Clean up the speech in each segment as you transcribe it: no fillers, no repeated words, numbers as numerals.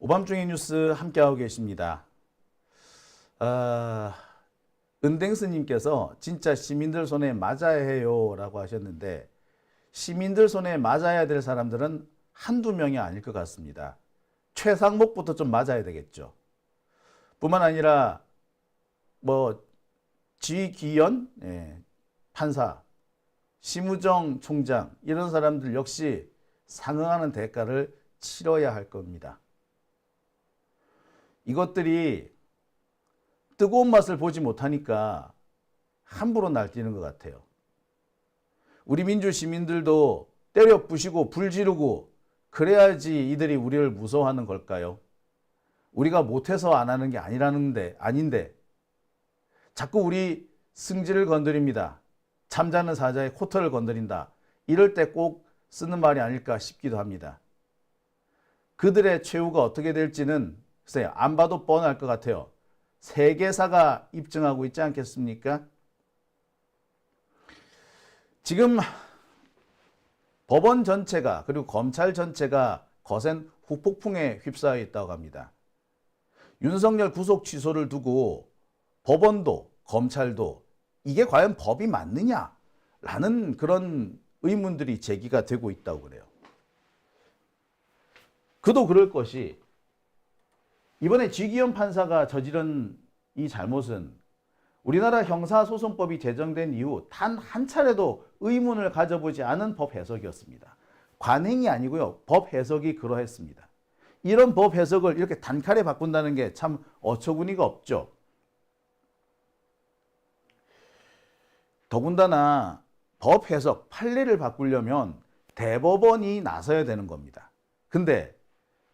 오밤중의 뉴스 함께하고 계십니다. 은댕스님께서 진짜 시민들 손에 맞아야 해요 라고 하셨는데, 시민들 손에 맞아야 될 사람들은 한두 명이 아닐 것 같습니다. 최상목부터 좀 맞아야 되겠죠. 뿐만 아니라 지기현 판사, 심우정 총장 이런 사람들 역시 상응하는 대가를 치러야 할 겁니다. 이것들이 뜨거운 맛을 보지 못하니까 함부로 날뛰는 것 같아요. 우리 민주 시민들도 때려 부시고 불 지르고 그래야지 이들이 우리를 무서워하는 걸까요? 우리가 못해서 안 하는 게 아닌데 자꾸 우리 승질을 건드립니다. 잠자는 사자의 코털을 건드린다. 이럴 때 꼭 쓰는 말이 아닐까 싶기도 합니다. 그들의 최후가 어떻게 될지는 글쎄요, 안 봐도 뻔할 것 같아요. 세계사가 입증하고 있지 않겠습니까? 지금 법원 전체가 그리고 검찰 전체가 거센 후폭풍에 휩싸여 있다고 합니다. 윤석열 구속 취소를 두고 법원도 검찰도 이게 과연 법이 맞느냐라는 그런 의문들이 제기가 되고 있다고 그래요. 그도 그럴 것이 이번에 지기현 판사가 저지른 이 잘못은 우리나라 형사소송법이 제정된 이후 단 한 차례도 의문을 가져보지 않은 법 해석이었습니다. 관행이 아니고요. 법 해석이 그러했습니다. 이런 법 해석을 이렇게 단칼에 바꾼다는 게 참 어처구니가 없죠. 더군다나 법 해석, 판례를 바꾸려면 대법원이 나서야 되는 겁니다. 근데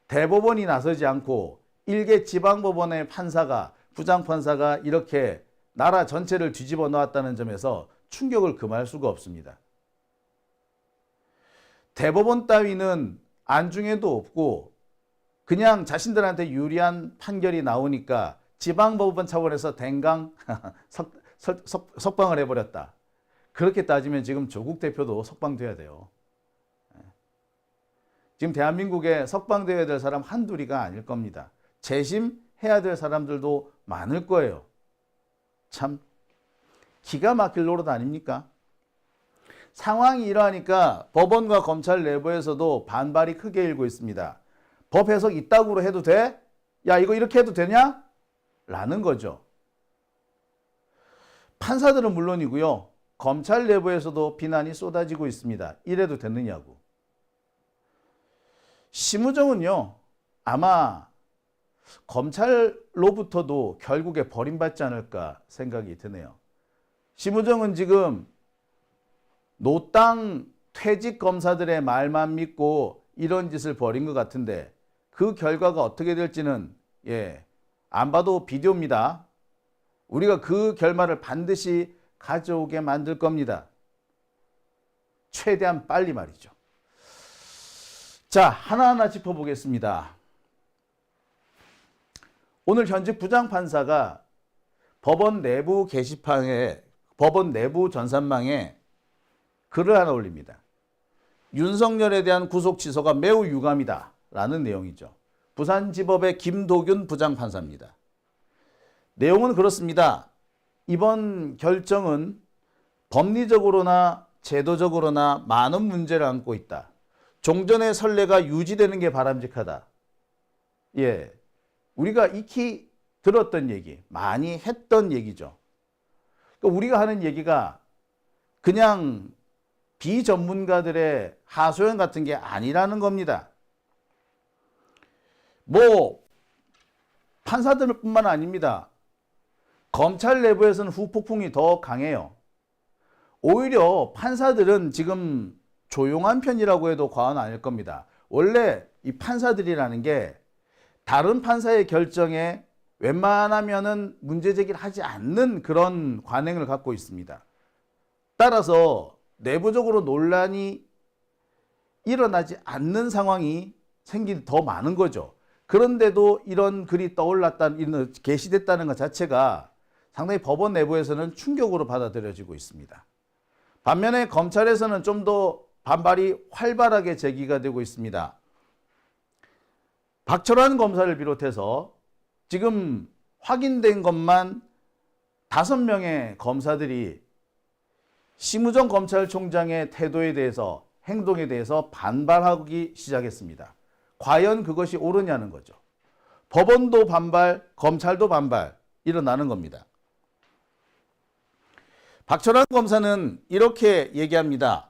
대법원이 나서지 않고 일개 지방법원의 판사가, 부장판사가 이렇게 나라 전체를 뒤집어 놓았다는 점에서 충격을 금할 수가 없습니다. 대법원 따위는 안중에도 없고 그냥 자신들한테 유리한 판결이 나오니까 지방법원 차원에서 댕강 석방을 해버렸다. 그렇게 따지면 지금 조국 대표도 석방돼야 돼요. 지금 대한민국에 석방되어야 될 사람 한둘이가 아닐 겁니다. 재심해야 될 사람들도 많을 거예요. 참 기가 막힐 노릇 아닙니까? 상황이 이러하니까 법원과 검찰 내부에서도 반발이 크게 일고 있습니다. 법 해석 이따구로 해도 돼? 야, 이거 이렇게 해도 되냐? 라는 거죠. 판사들은 물론이고요. 검찰 내부에서도 비난이 쏟아지고 있습니다. 이래도 되느냐고. 심우정은요, 아마 검찰로부터도 결국에 버림받지 않을까 생각이 드네요. 심우정은 지금 노땅 퇴직 검사들의 말만 믿고 이런 짓을 벌인 것 같은데 그 결과가 어떻게 될지는 안 봐도 비디오입니다. 우리가 그 결말을 반드시 가져오게 만들 겁니다. 최대한 빨리 말이죠. 자, 하나하나 짚어보겠습니다. 오늘 현직 부장판사가 법원 내부 게시판에, 법원 내부 전산망에 글을 하나 올립니다. 윤석열에 대한 구속 취소가 매우 유감이다 라는 내용이죠. 부산지법의 김도균 부장판사입니다. 내용은 그렇습니다. 이번 결정은 법리적으로나 제도적으로나 많은 문제를 안고 있다. 종전의 선례가 유지되는 게 바람직하다. 우리가 익히 들었던 얘기, 많이 했던 얘기죠. 그러니까 우리가 하는 얘기가 그냥 비전문가들의 하소연 같은 게 아니라는 겁니다. 판사들뿐만 아닙니다. 검찰 내부에서는 후폭풍이 더 강해요. 오히려 판사들은 지금 조용한 편이라고 해도 과언 아닐 겁니다. 원래 이 판사들이라는 게 다른 판사의 결정에 웬만하면은 문제제기를 하지 않는 그런 관행을 갖고 있습니다. 따라서 내부적으로 논란이 일어나지 않는 상황이 더 많은 거죠. 그런데도 이런 글이 떠올랐다는, 게시됐다는 것 자체가 상당히 법원 내부에서는 충격으로 받아들여지고 있습니다. 반면에 검찰에서는 좀 더 반발이 활발하게 제기가 되고 있습니다. 박철환 검사를 비롯해서 지금 확인된 것만 5명의 검사들이 심우정 검찰총장의 태도에 대해서, 행동에 대해서 반발하기 시작했습니다. 과연 그것이 옳으냐는 거죠. 법원도 반발, 검찰도 반발 일어나는 겁니다. 박철환 검사는 이렇게 얘기합니다.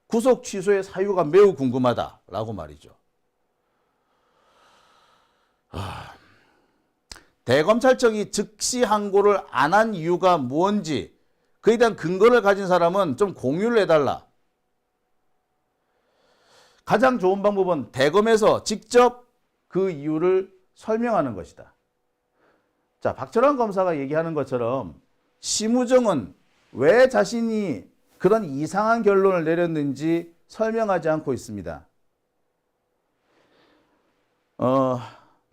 구속 취소의 사유가 매우 궁금하다라고 말이죠. 대검찰청이 즉시 항고를 안 한 이유가 무언지 그에 대한 근거를 가진 사람은 좀 공유를 해달라. 가장 좋은 방법은 대검에서 직접 그 이유를 설명하는 것이다. 자, 박철환 검사가 얘기하는 것처럼 심우정은 왜 자신이 그런 이상한 결론을 내렸는지 설명하지 않고 있습니다.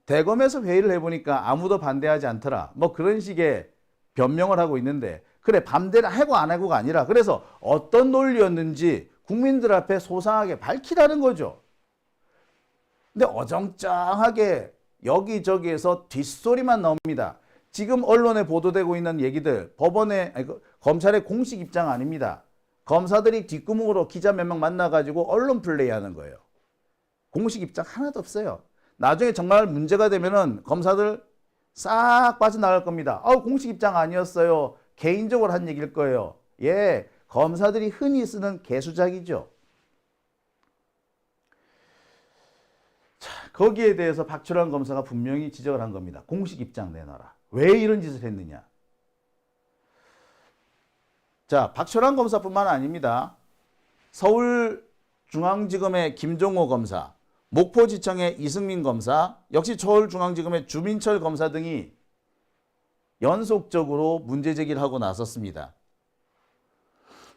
대검에서 회의를 해보니까 아무도 반대하지 않더라. 뭐 그런 식의 변명을 하고 있는데, 그래 반대를 하고 안 하고가 아니라 그래서 어떤 논리였는지 국민들 앞에 소상하게 밝히라는 거죠. 근데 어정쩡하게 여기저기에서 뒷소리만 나옵니다. 지금 언론에 보도되고 있는 얘기들, 검찰의 공식 입장 아닙니다. 검사들이 뒷구멍으로 기자 몇 명 만나가지고 언론 플레이하는 거예요. 공식 입장 하나도 없어요. 나중에 정말 문제가 되면은 검사들 싹 빠져나갈 겁니다. 공식 입장 아니었어요. 개인적으로 한 얘기일 거예요. 예, 검사들이 흔히 쓰는 개수작이죠. 자, 거기에 대해서 박철환 검사가 분명히 지적을 한 겁니다. 공식 입장 내놔라. 왜 이런 짓을 했느냐. 자, 박철환 검사뿐만 아닙니다. 서울중앙지검의 김종호 검사, 목포지청의 이승민 검사, 역시 서울중앙지검의 주민철 검사 등이 연속적으로 문제 제기를 하고 나섰습니다.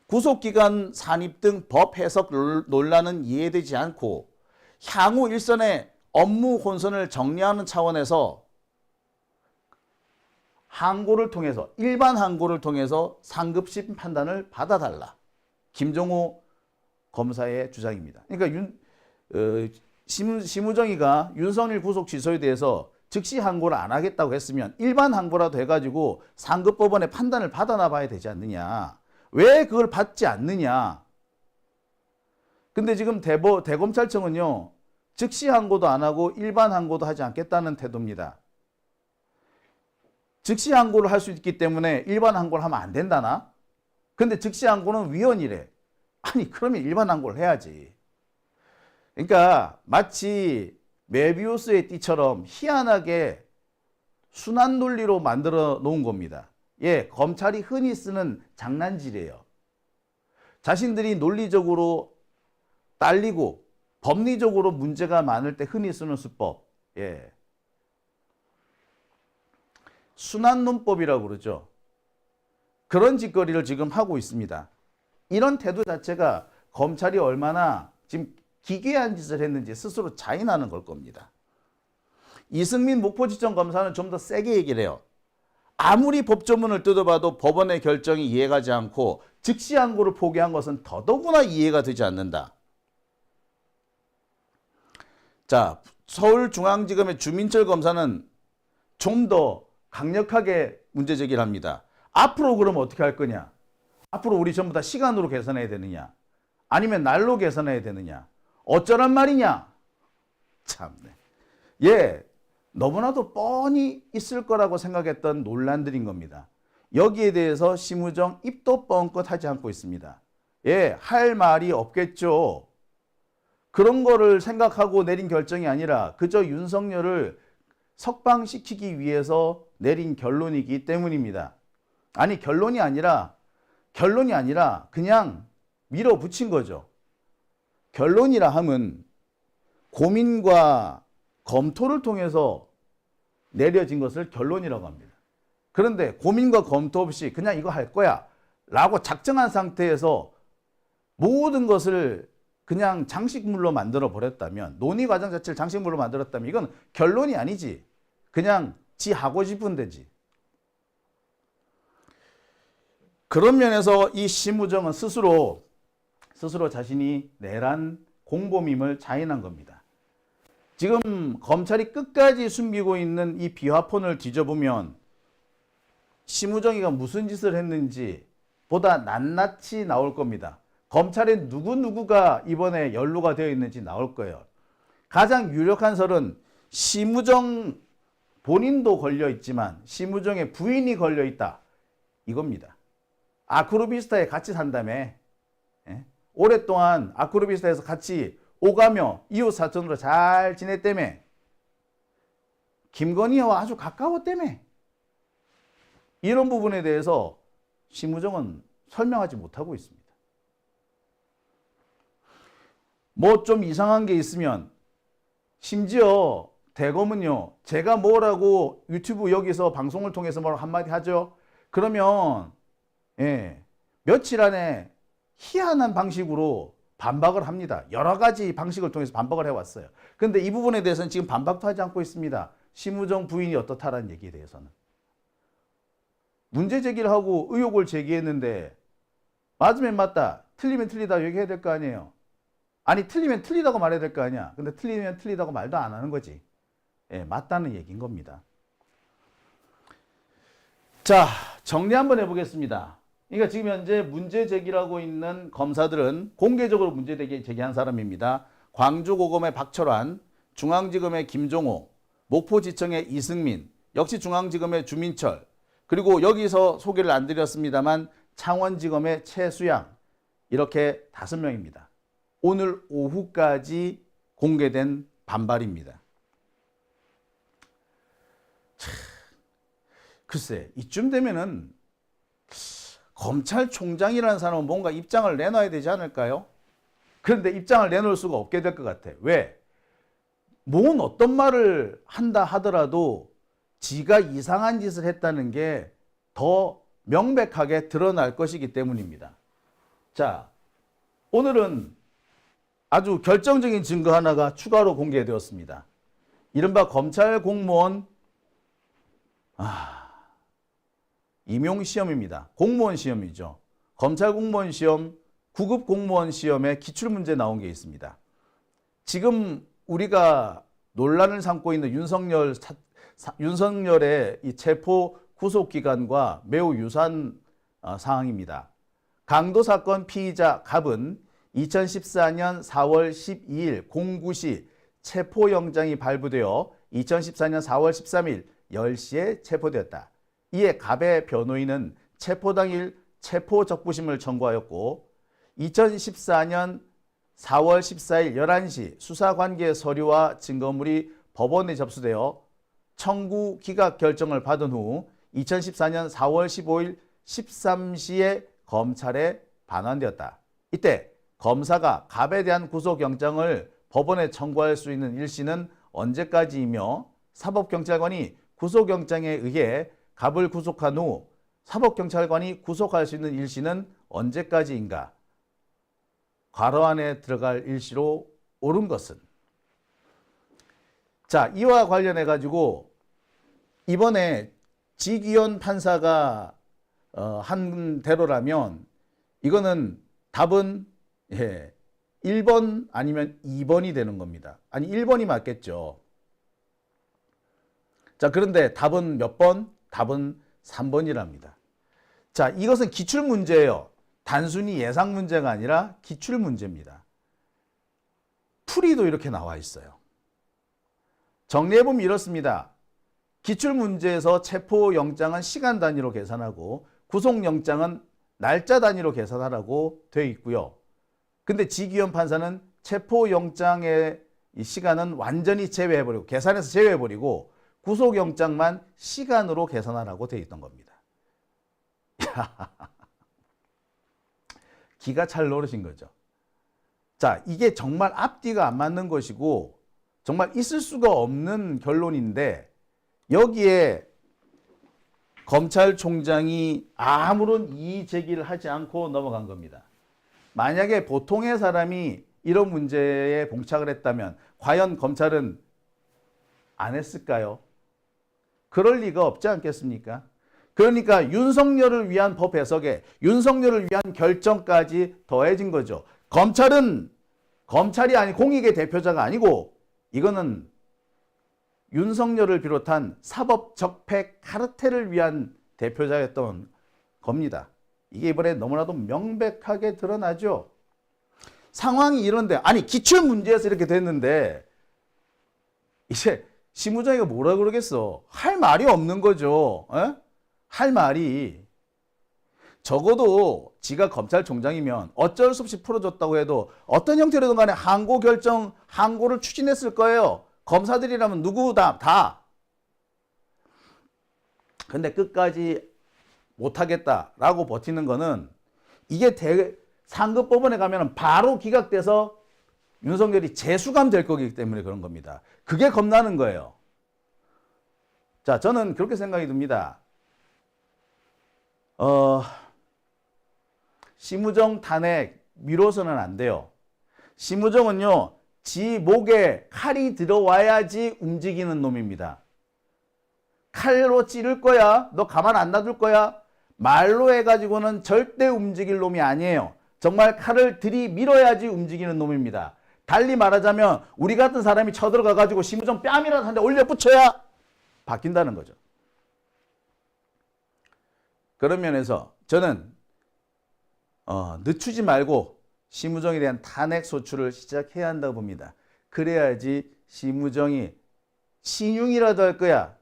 구속기간 산입 등 법 해석 논란은 이해되지 않고 향후 일선의 업무 혼선을 정리하는 차원에서 항고를 통해서, 일반 항고를 통해서 상급심 판단을 받아달라. 김종호 검사의 주장입니다. 그러니까 심우정이가 윤석열 구속 취소에 대해서 즉시 항고를 안 하겠다고 했으면 일반 항고라도 해가지고 상급법원의 판단을 받아나 봐야 되지 않느냐. 왜 그걸 받지 않느냐. 근데 지금 대검찰청은요, 즉시 항고도 안 하고 일반 항고도 하지 않겠다는 태도입니다. 즉시 항고를 할 수 있기 때문에 일반 항고를 하면 안 된다나? 근데 즉시 항고는 위헌이래. 아니, 그러면 일반 항고를 해야지. 그러니까 마치 메비우스의 띠처럼 희한하게 순환 논리로 만들어 놓은 겁니다. 예, 검찰이 흔히 쓰는 장난질이에요. 자신들이 논리적으로 딸리고 법리적으로 문제가 많을 때 흔히 쓰는 수법. 예. 순환논법이라고 그러죠. 그런 짓거리를 지금 하고 있습니다. 이런 태도 자체가 검찰이 얼마나 지금 기괴한 짓을 했는지 스스로 자인하는 걸 겁니다. 이승민 목포지청 검사는 좀 더 세게 얘기를 해요. 아무리 법조문을 뜯어봐도 법원의 결정이 이해가지 않고 즉시 항고를 포기한 것은 더더구나 이해가 되지 않는다. 자, 서울중앙지검의 주민철 검사는 좀 더 강력하게 문제 제기를 합니다. 앞으로 그러면 어떻게 할 거냐? 앞으로 우리 전부 다 시간으로 계산해야 되느냐? 아니면 날로 계산해야 되느냐? 어쩌란 말이냐? 참네. 예, 너무나도 뻔히 있을 거라고 생각했던 논란들인 겁니다. 여기에 대해서 심우정 입도 뻥끗 하지 않고 있습니다. 예, 할 말이 없겠죠. 그런 거를 생각하고 내린 결정이 아니라 그저 윤석열을 석방시키기 위해서 내린 결론이기 때문입니다. 아니, 결론이 아니라 그냥 밀어붙인 거죠. 결론이라 함은 고민과 검토를 통해서 내려진 것을 결론이라고 합니다. 그런데 고민과 검토 없이 그냥 이거 할 거야 라고 작정한 상태에서 모든 것을 그냥 장식물로 만들어 버렸다면, 논의 과정 자체를 장식물로 만들었다면 이건 결론이 아니지. 그냥 지 하고 싶은 데지. 그런 면에서 이 심우정은 스스로 자신이 내란 공범임을 자인한 겁니다. 지금 검찰이 끝까지 숨기고 있는 이 비화폰을 뒤져보면 심우정이가 무슨 짓을 했는지 보다 낱낱이 나올 겁니다. 검찰에 누구누구가 이번에 연루가 되어 있는지 나올 거예요. 가장 유력한 설은 심우정 본인도 걸려 있지만 심우정의 부인이 걸려 있다. 이겁니다. 아크로비스타에 같이 산다며. 예? 오랫동안 아크로비스타에서 같이 오가며 이웃 사촌으로 잘 지냈다며. 김건희와 아주 가까웠다며. 이런 부분에 대해서 심우정은 설명하지 못하고 있습니다. 뭐 좀 이상한 게 있으면 심지어 대검은요, 제가 뭐라고 유튜브 여기서 방송을 통해서 뭘 한마디 하죠. 그러면 며칠 안에 희한한 방식으로 반박을 합니다. 여러 가지 방식을 통해서 반박을 해왔어요. 그런데 이 부분에 대해서는 지금 반박도 하지 않고 있습니다. 심우정 부인이 어떻다라는 얘기에 대해서는. 문제 제기를 하고 의혹을 제기했는데 맞으면 맞다, 틀리면 틀리다 얘기해야 될 거 아니에요. 아니 틀리면 틀리다고 말해야 될 거 아니야. 근데 틀리면 틀리다고 말도 안 하는 거지. 맞다는 얘기인 겁니다. 자, 정리 한번 해보겠습니다. 그러니까 지금 현재 문제 제기를 하고 있는 검사들은 공개적으로 문제 제기한 사람입니다. 광주고검의 박철환, 중앙지검의 김종호, 목포지청의 이승민, 역시 중앙지검의 주민철, 그리고 여기서 소개를 안 드렸습니다만 창원지검의 최수양, 이렇게 5명입니다. 오늘 오후까지 공개된 반발입니다. 글쎄, 이쯤 되면은 검찰총장이라는 사람은 뭔가 입장을 내놔야 되지 않을까요? 그런데 입장을 내놓을 수가 없게 될 것 같아. 왜? 뭔 어떤 말을 한다 하더라도 지가 이상한 짓을 했다는 게 더 명백하게 드러날 것이기 때문입니다. 자, 오늘은 아주 결정적인 증거 하나가 추가로 공개되었습니다. 이른바 검찰 공무원 임용시험입니다. 공무원 시험이죠. 검찰 공무원 시험, 9급 공무원 시험에 기출문제 나온 게 있습니다. 지금 우리가 논란을 삼고 있는 윤석열의 이 체포 구속기간과 매우 유사한 상황입니다. 강도 사건 피의자 갑은 2014년 4월 12일 09시 체포영장이 발부되어 2014년 4월 13일 10시에 체포되었다. 이에 갑의 변호인은 체포 당일 체포 적부심을 청구하였고 2014년 4월 14일 11시 수사관계 서류와 증거물이 법원에 접수되어 청구 기각 결정을 받은 후 2014년 4월 15일 13시에 검찰에 반환되었다. 이때 검사가 갑에 대한 구속영장을 법원에 청구할 수 있는 일시는 언제까지이며 사법경찰관이 구속영장에 의해 갑을 구속한 후 사법경찰관이 구속할 수 있는 일시는 언제까지인가? 괄호 안에 들어갈 일시로 옳은 것은? 자, 이와 관련해 가지고 이번에 지기현 판사가 한 대로라면 이거는 답은 1번 아니면 2번이 되는 겁니다. 아니 1번이 맞겠죠. 자, 그런데 답은 몇 번? 답은 3번이랍니다. 자, 이것은 기출문제예요. 단순히 예상 문제가 아니라 기출문제입니다. 풀이도 이렇게 나와 있어요. 정리해보면 이렇습니다. 기출문제에서 체포영장은 시간 단위로 계산하고 구속영장은 날짜 단위로 계산하라고 되어 있고요. 근데 지기현 판사는 체포영장의 이 시간은 완전히 제외해버리고 계산해서 제외해버리고 구속영장만 시간으로 계산하라고 되어 있던 겁니다. 기가 찰 노릇인 거죠. 자, 이게 정말 앞뒤가 안 맞는 것이고 정말 있을 수가 없는 결론인데 여기에 검찰총장이 아무런 이의 제기를 하지 않고 넘어간 겁니다. 만약에 보통의 사람이 이런 문제에 봉착을 했다면 과연 검찰은 안 했을까요? 그럴 리가 없지 않겠습니까? 그러니까 윤석열을 위한 법 해석에 윤석열을 위한 결정까지 더해진 거죠. 검찰이 아니 공익의 대표자가 아니고 이거는 윤석열을 비롯한 사법 적폐 카르텔을 위한 대표자였던 겁니다. 이게 이번에 너무나도 명백하게 드러나죠. 상황이 이런데, 아니 기출 문제에서 이렇게 됐는데 이제 심우정이가 뭐라 그러겠어. 할 말이 없는 거죠. 에? 할 말이. 적어도 지가 검찰총장이면 어쩔 수 없이 풀어줬다고 해도 어떤 형태로든 간에 항고를 추진했을 거예요. 검사들이라면 누구 다. 근데 끝까지 못하겠다라고 버티는 거는 이게 상급법원에 가면 바로 기각돼서 윤석열이 재수감 될 거기 때문에 그런 겁니다. 그게 겁나는 거예요. 자, 저는 그렇게 생각이 듭니다. 심우정 탄핵 미뤄서는 안 돼요. 심우정은요, 지 목에 칼이 들어와야지 움직이는 놈입니다. 칼로 찌를 거야? 너 가만 안 놔둘 거야? 말로 해가지고는 절대 움직일 놈이 아니에요. 정말 칼을 들이밀어야지 움직이는 놈입니다. 달리 말하자면 우리 같은 사람이 쳐들어가가지고 심우정 뺨이라도 한 대 올려 붙여야 바뀐다는 거죠. 그런 면에서 저는 늦추지 말고 심우정에 대한 탄핵 소추를 시작해야 한다고 봅니다. 그래야지 심우정이 신용이라도 할 거야.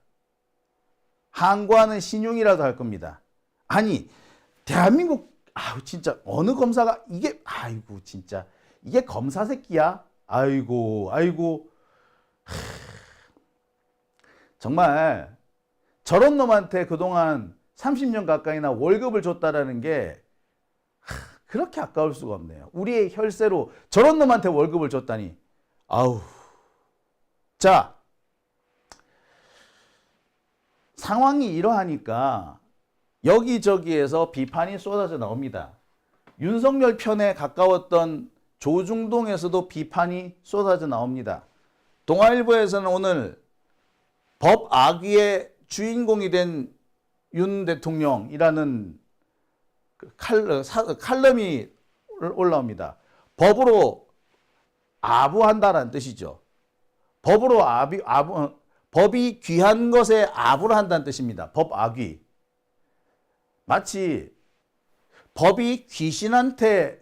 항고하는 신용이라도 할 겁니다. 아니 대한민국 진짜 어느 검사가 이게 진짜 이게 검사 새끼야? 아이고 정말 저런 놈한테 그동안 30년 가까이나 월급을 줬다라는 게 그렇게 아까울 수가 없네요. 우리의 혈세로 저런 놈한테 월급을 줬다니. 자, 상황이 이러하니까 여기저기에서 비판이 쏟아져 나옵니다. 윤석열 편에 가까웠던 조중동에서도 비판이 쏟아져 나옵니다. 동아일보에서는 오늘 법 악위의 주인공이 된 윤 대통령이라는 칼럼이 올라옵니다. 법으로 아부한다라는 뜻이죠. 법이 귀한 것에 아부를 한다는 뜻입니다. 법 악위. 마치 법이 귀신한테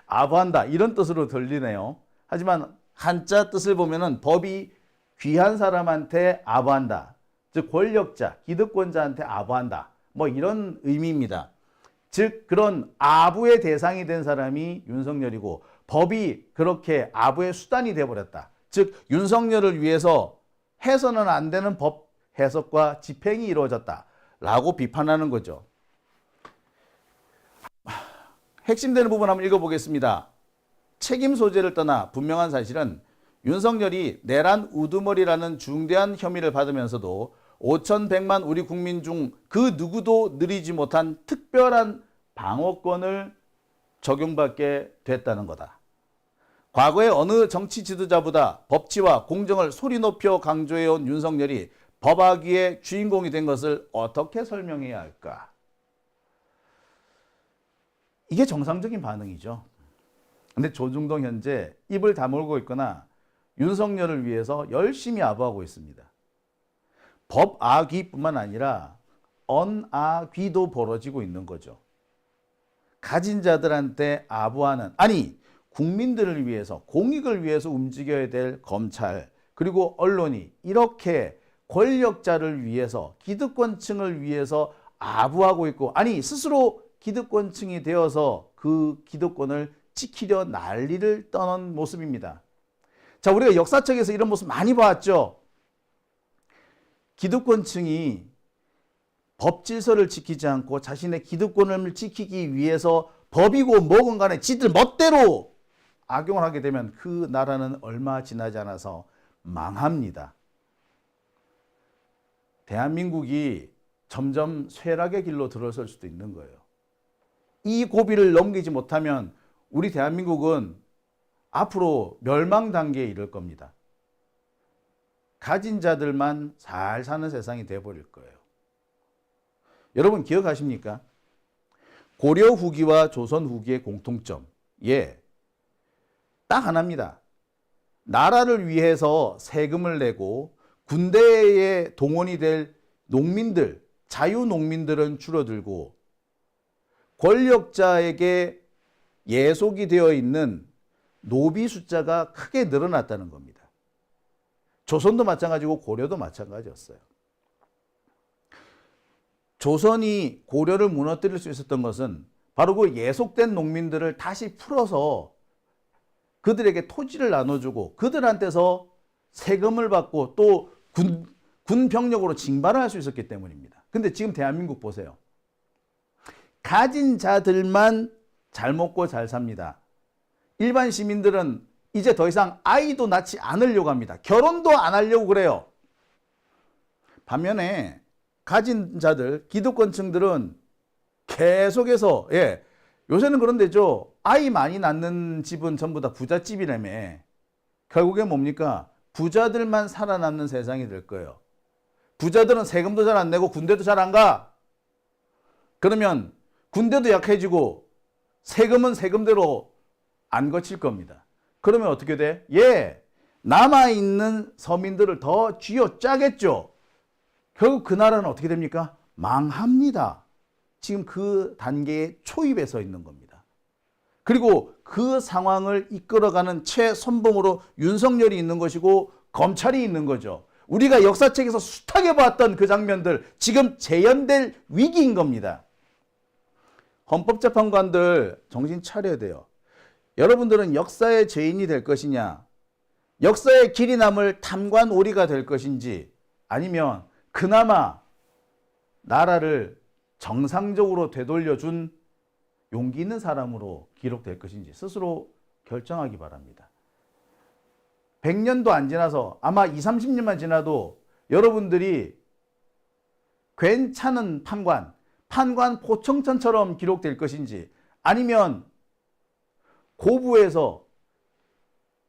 아부한다 이런 뜻으로 들리네요. 하지만 한자 뜻을 보면은 법이 귀한 사람한테 아부한다. 즉 권력자, 기득권자한테 아부한다. 뭐 이런 의미입니다. 즉 그런 아부의 대상이 된 사람이 윤석열이고 법이 그렇게 아부의 수단이 되어버렸다. 즉 윤석열을 위해서 해서는 안 되는 법 해석과 집행이 이루어졌다라고 비판하는 거죠. 핵심되는 부분 한번 읽어보겠습니다. 책임 소재를 떠나 분명한 사실은 윤석열이 내란 우두머리라는 중대한 혐의를 받으면서도 5,100만 우리 국민 중 그 누구도 누리지 못한 특별한 방어권을 적용받게 됐다는 거다. 과거의 어느 정치 지도자보다 법치와 공정을 소리 높여 강조해온 윤석열이 법악위의 주인공이 된 것을 어떻게 설명해야 할까? 이게 정상적인 반응이죠. 근데 조중동 현재 입을 다물고 있거나 윤석열을 위해서 열심히 아부하고 있습니다. 법악위뿐만 아니라 언악위도 벌어지고 있는 거죠. 가진 자들한테 아부하는, 아니 국민들을 위해서, 공익을 위해서 움직여야 될 검찰 그리고 언론이 이렇게 권력자를 위해서, 기득권층을 위해서 아부하고 있고, 아니 스스로 기득권층이 되어서 그 기득권을 지키려 난리를 떠는 모습입니다. 자, 우리가 역사책에서 이런 모습 많이 봤죠. 기득권층이 법 질서를 지키지 않고 자신의 기득권을 지키기 위해서 법이고 뭐건 간에 지들 멋대로 악용을 하게 되면 그 나라는 얼마 지나지 않아서 망합니다. 대한민국이 점점 쇠락의 길로 들어설 수도 있는 거예요. 이 고비를 넘기지 못하면 우리 대한민국은 앞으로 멸망 단계에 이를 겁니다. 가진 자들만 잘 사는 세상이 되어버릴 거예요. 여러분 기억하십니까? 고려 후기와 조선 후기의 공통점, 딱 하나입니다. 나라를 위해서 세금을 내고 군대에 동원이 될 농민들, 자유농민들은 줄어들고 권력자에게 예속이 되어 있는 노비 숫자가 크게 늘어났다는 겁니다. 조선도 마찬가지고 고려도 마찬가지였어요. 조선이 고려를 무너뜨릴 수 있었던 것은 바로 그 예속된 농민들을 다시 풀어서 그들에게 토지를 나눠주고 그들한테서 세금을 받고 또 군 병력으로 징발을 할 수 있었기 때문입니다. 근데 지금 대한민국 보세요. 가진 자들만 잘 먹고 잘 삽니다. 일반 시민들은 이제 더 이상 아이도 낳지 않으려고 합니다. 결혼도 안 하려고 그래요. 반면에 가진 자들, 기득권층들은 계속해서 요새는 그런 데죠. 아이 많이 낳는 집은 전부 다 부잣집이라며. 결국에 뭡니까? 부자들만 살아남는 세상이 될 거예요. 부자들은 세금도 잘 안 내고 군대도 잘 안 가. 그러면 군대도 약해지고 세금은 세금대로 안 거칠 겁니다. 그러면 어떻게 돼? 남아있는 서민들을 더 쥐어짜겠죠. 결국 그 나라는 어떻게 됩니까? 망합니다. 지금 그 단계에 초입에 서 있는 겁니다. 그리고 그 상황을 이끌어가는 최선봉으로 윤석열이 있는 것이고 검찰이 있는 거죠. 우리가 역사책에서 숱하게 봤던 그 장면들 지금 재현될 위기인 겁니다. 헌법재판관들 정신 차려야 돼요. 여러분들은 역사의 죄인이 될 것이냐, 역사의 길이 남을 탐관 오리가 될 것인지, 아니면 그나마 나라를 정상적으로 되돌려준 용기 있는 사람으로 기록될 것인지 스스로 결정하기 바랍니다. 100년도 안 지나서 아마 20, 30년만 지나도 여러분들이 괜찮은 판관 포청천처럼 기록될 것인지, 아니면 고부에서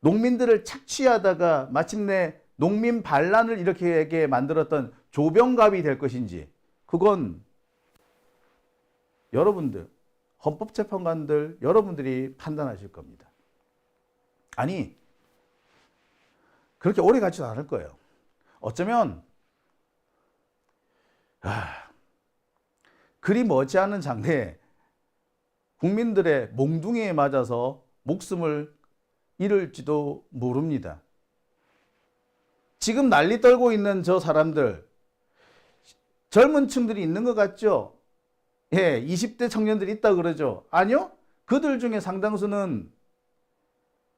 농민들을 착취하다가 마침내 농민 반란을 일으키게 만들었던 조병갑이 될 것인지, 그건 여러분들, 헌법재판관들 여러분들이 판단하실 겁니다. 아니, 그렇게 오래 가지도 않을 거예요. 어쩌면 그리 머지않은 장래에 국민들의 몽둥이에 맞아서 목숨을 잃을지도 모릅니다. 지금 난리 떨고 있는 저 사람들, 젊은 층들이 있는 것 같죠? 20대 청년들이 있다 그러죠? 아니요? 그들 중에 상당수는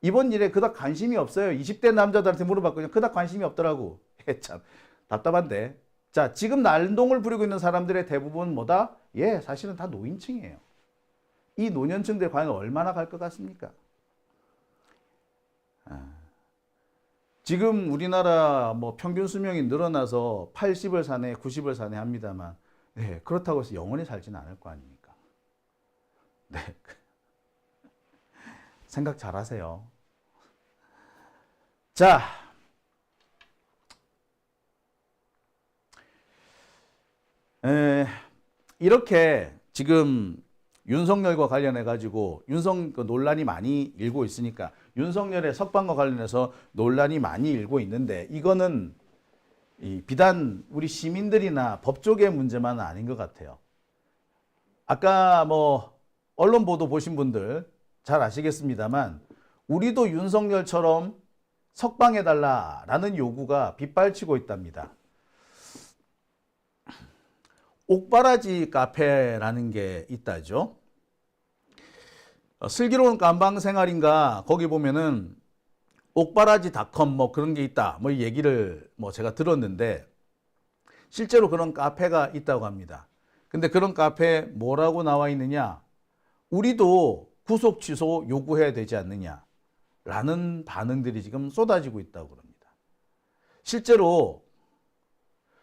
이번 일에 그닥 관심이 없어요. 20대 남자들한테 물어봤거든요. 그닥 관심이 없더라고. 참 답답한데. 자, 지금 난동을 부리고 있는 사람들의 대부분 뭐다? 사실은 다 노인층이에요. 이 노년층들 과연 얼마나 갈 것 같습니까? 지금 우리나라 평균 수명이 늘어나서 80을 사네, 90을 사네 합니다만, 그렇다고 해서 영원히 살지는 않을 거 아닙니까? 생각 잘 하세요. 자, 이렇게 지금 윤석열과 관련해 가지고 논란이 많이 일고 있으니까, 윤석열의 석방과 관련해서 논란이 많이 일고 있는데, 이거는 비단 우리 시민들이나 법조계 문제만 아닌 것 같아요. 아까 언론 보도 보신 분들 잘 아시겠습니다만, 우리도 윤석열처럼 석방해달라라는 요구가 빗발치고 있답니다. 옥바라지 카페라는 게 있다죠. 슬기로운 깜방생활인가 거기 보면은 옥바라지닷컴 그런 게 있다 얘기를 제가 들었는데, 실제로 그런 카페가 있다고 합니다. 근데 그런 카페에 뭐라고 나와 있느냐, 우리도 구속 취소 요구해야 되지 않느냐 라는 반응들이 지금 쏟아지고 있다고 합니다. 실제로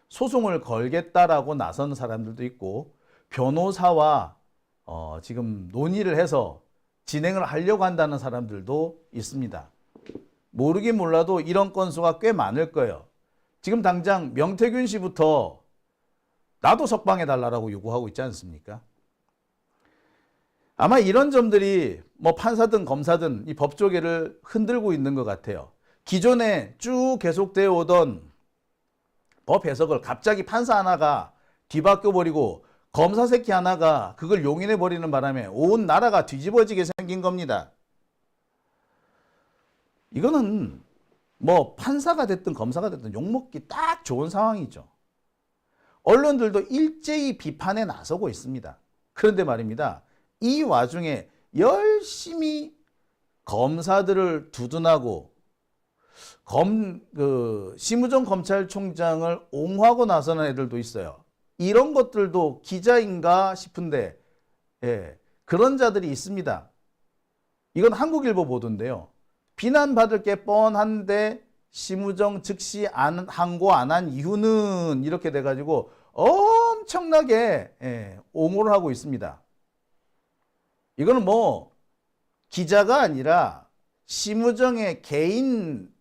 소송을 걸겠다라고 나선 사람들도 있고, 변호사와 지금 논의를 해서 진행을 하려고 한다는 사람들도 있습니다. 모르긴 몰라도 이런 건수가 꽤 많을 거예요. 지금 당장 명태균 씨부터 나도 석방해달라고 요구하고 있지 않습니까? 아마 이런 점들이 판사든 검사든 이 법조계를 흔들고 있는 것 같아요. 기존에 쭉 계속되어 오던 법 해석을 갑자기 판사 하나가 뒤바뀌어버리고 검사 새끼 하나가 그걸 용인해버리는 바람에 온 나라가 뒤집어지게 생긴 겁니다. 이거는 뭐 판사가 됐든 검사가 됐든 욕먹기 딱 좋은 상황이죠. 언론들도 일제히 비판에 나서고 있습니다. 그런데 말입니다. 이 와중에 열심히 검사들을 두둔하고 심우정 검찰총장을 옹호하고 나서는 애들도 있어요. 이런 것들도 기자인가 싶은데 그런 자들이 있습니다. 이건 한국일보 보도인데요. 비난받을 게 뻔한데 심우정 즉시 항고 안 한 이유는 이렇게 돼가지고 엄청나게 옹호를 하고 있습니다. 이거는 뭐 기자가 아니라 심우정의 개인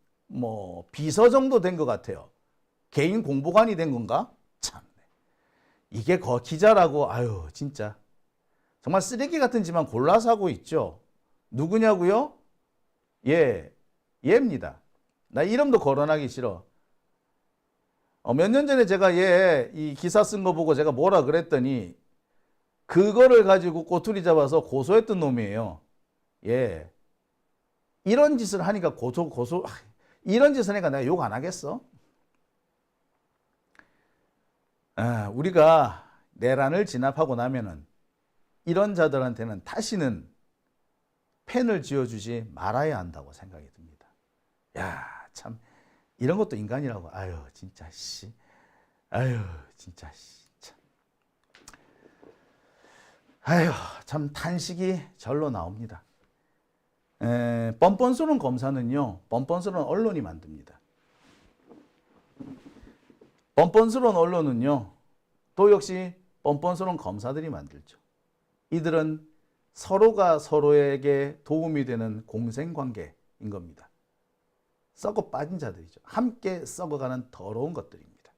비서 정도 된 것 같아요. 개인 공보관이 된 건가? 참, 이게 기자라고 아유 진짜 정말 쓰레기 같은 짓만 골라서 하고 있죠. 누구냐고요? 얘입니다. 나 이름도 거론하기 싫어. 몇 년 전에 제가 이 기사 쓴 거 보고 제가 뭐라 그랬더니 그거를 가지고 꼬투리 잡아서 고소했던 놈이에요. 이런 짓을 하니까 이런 짓을 하니까 내가 욕 안 하겠어? 우리가 내란을 진압하고 나면은 이런 자들한테는 다시는 펜을 쥐어주지 말아야 한다고 생각이 듭니다. 야, 참 이런 것도 인간이라고. 아유, 진짜 씨. 아유, 진짜 씨. 참. 아유, 참 탄식이 절로 나옵니다. 뻔뻔스러운 검사는요, 뻔뻔스러운 언론이 만듭니다. 뻔뻔스러운 언론은요, 또 역시 뻔뻔스러운 검사들이 만들죠. 이들은 서로가 서로에게 도움이 되는 공생관계인 겁니다. 썩어 빠진 자들이죠. 함께 썩어가는 더러운 것들입니다.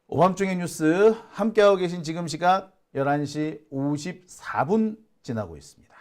오밤중의 뉴스 함께하고 계신 지금 시각 11시 54분 지나고 있습니다.